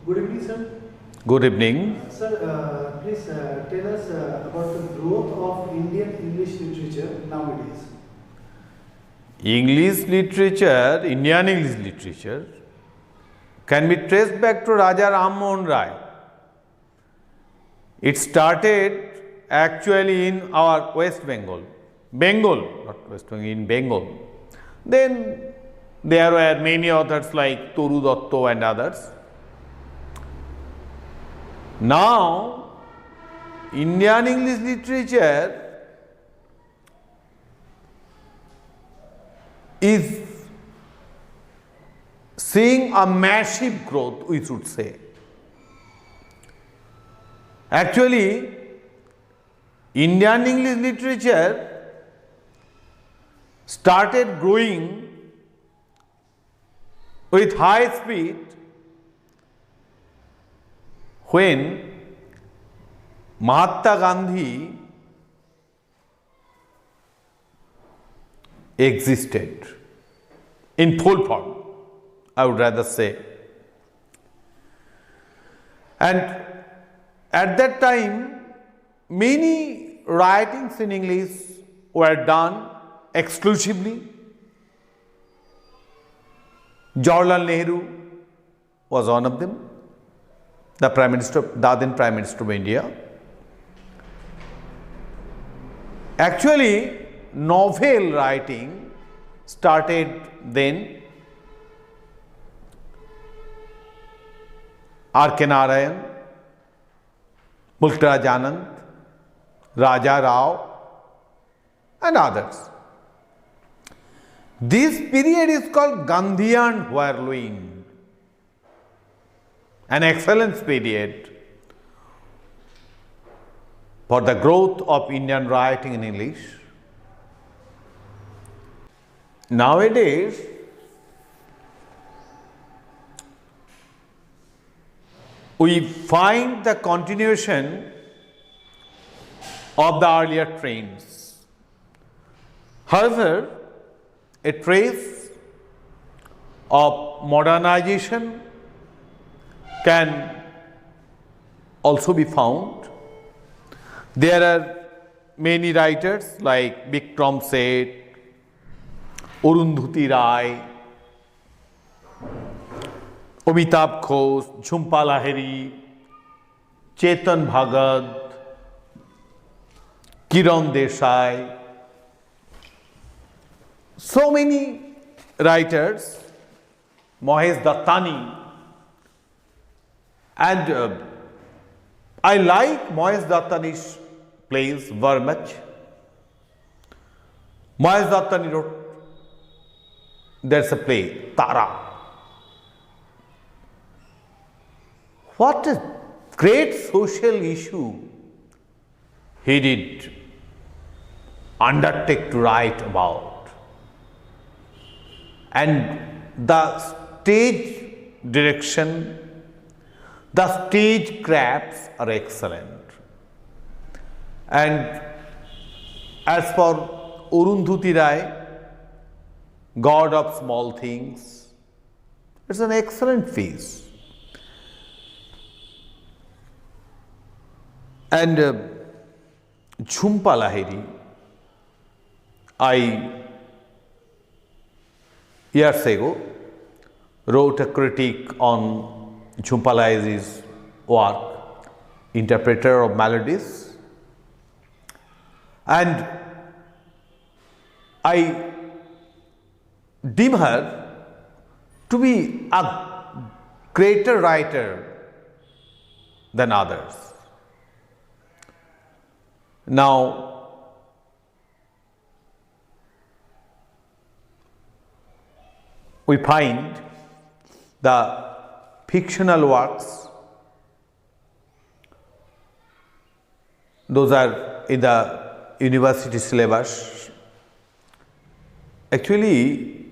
Good evening, sir. Good evening. Sir, please tell us about the growth of Indian English literature nowadays. English literature, Indian English literature, can be traced back to Raja Ram Mohan Rai. It started actually in our West Bengal, not West Bengal, in Bengal. Then there were many authors like Toru Datto and others. Now, Indian English literature is seeing a massive growth, we should say. Actually, Indian English literature started growing with high speed when Mahatma Gandhi existed in full form, I would rather say. And at that time, many writings in English were done exclusively. Jawaharlal Nehru was one of them, the then Prime Minister of India. Actually, novel writing started then. R.K. Narayan, Mulk Raj Anand, Raja Rao and others. This period is called Gandhian whirlwind, an excellence period for the growth of Indian writing in English. Nowadays, we find the continuation of the earlier trends. However, a trace of modernization can also be found. There are many writers like Bikram Seth, Arundhati Rai, Amitabh Ghosh, Jhumpa Lahiri, Chetan Bhagat, Kiran Desai. So many writers, Mahesh Dattani, and I like Mahesh Dattani's plays very much. Mahesh Dattani wrote, there's a play, Tara. What a great social issue he did undertake to write about. And the stage direction, the stage crafts are excellent. And as for Arundhati Rai, God of Small Things, it's an excellent piece. And Jhumpa Lahiri, years ago, wrote a critique on Jhumpa Lahiri's work, Interpreter of Melodies. And I deem her to be a greater writer than others. Now, we find the fictional works, those are in the university syllabus. Actually,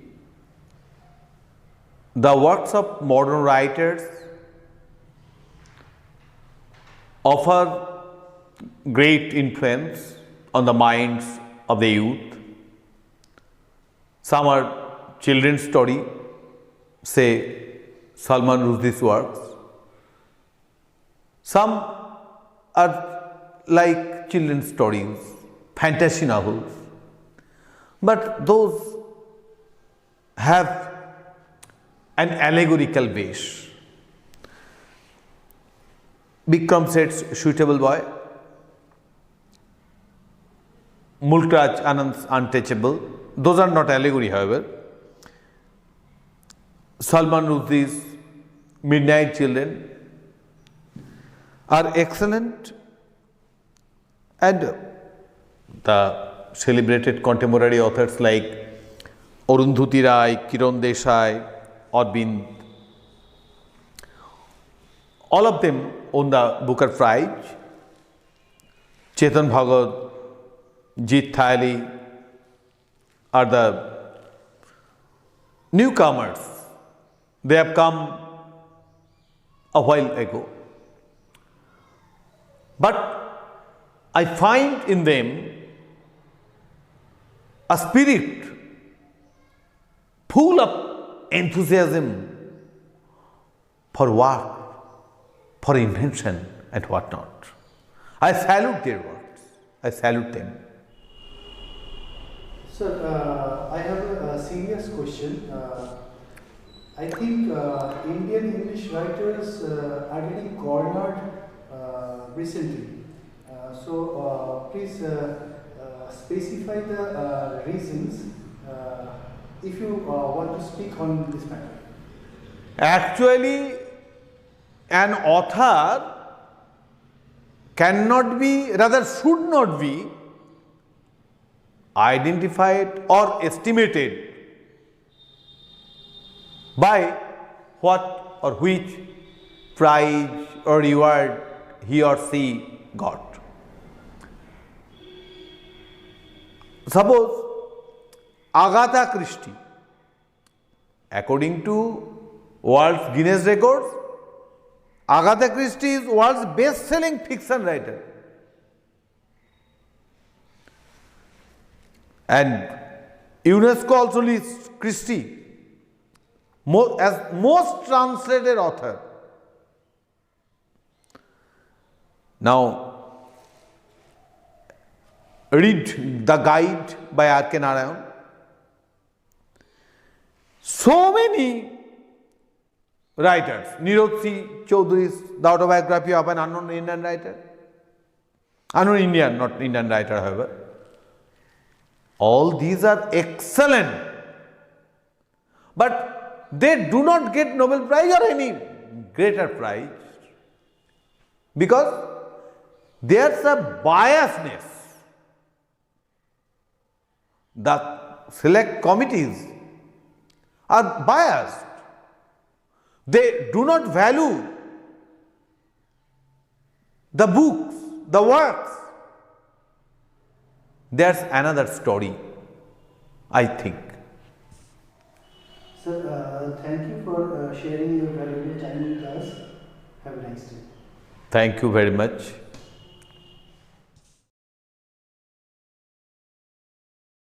the works of modern writers offer great influence on the minds of the youth. Some are children's story, say Salman Rushdie's works. Some are like children's stories, fantasy novels, but those have an allegorical base. Bikram Seth's Suitable Boy, Mulkraj Anand's Untouchable, those are not allegory, however. Salman Rushdie's Midnight Children are excellent, and the celebrated contemporary authors like Arundhati Rai, Kiran Desai, Aurobindo, all of them won the Booker Prize. Chetan Bhagat, Jeet Thayali are the newcomers. They have come a while ago. But I find in them a spirit full of enthusiasm for work, for invention and whatnot. I salute their works. I salute them. Sir, I have a serious question. I think Indian English writers are getting cornered recently. So please specify the reasons if you want to speak on this matter. Actually, an author cannot be, rather should not be identified or estimated by what or which prize or reward he or she got. Suppose Agatha Christie, according to World Guinness Records, Agatha Christie is world's best-selling fiction writer. And UNESCO also lists Christie as most translated author. Now, read The Guide by R.K. Narayan. So many writers, Nirod C. Chaudhary's The Autobiography of an Unknown Indian Writer, unknown Indian, not Indian writer, however. All these are excellent, but they do not get Nobel Prize or any greater prize because there's a biasness. The select committees are biased. They do not value the books, the works. There's another story, I think. Sir, thank you for sharing your valuable time with us. Have a nice day. Thank you very much.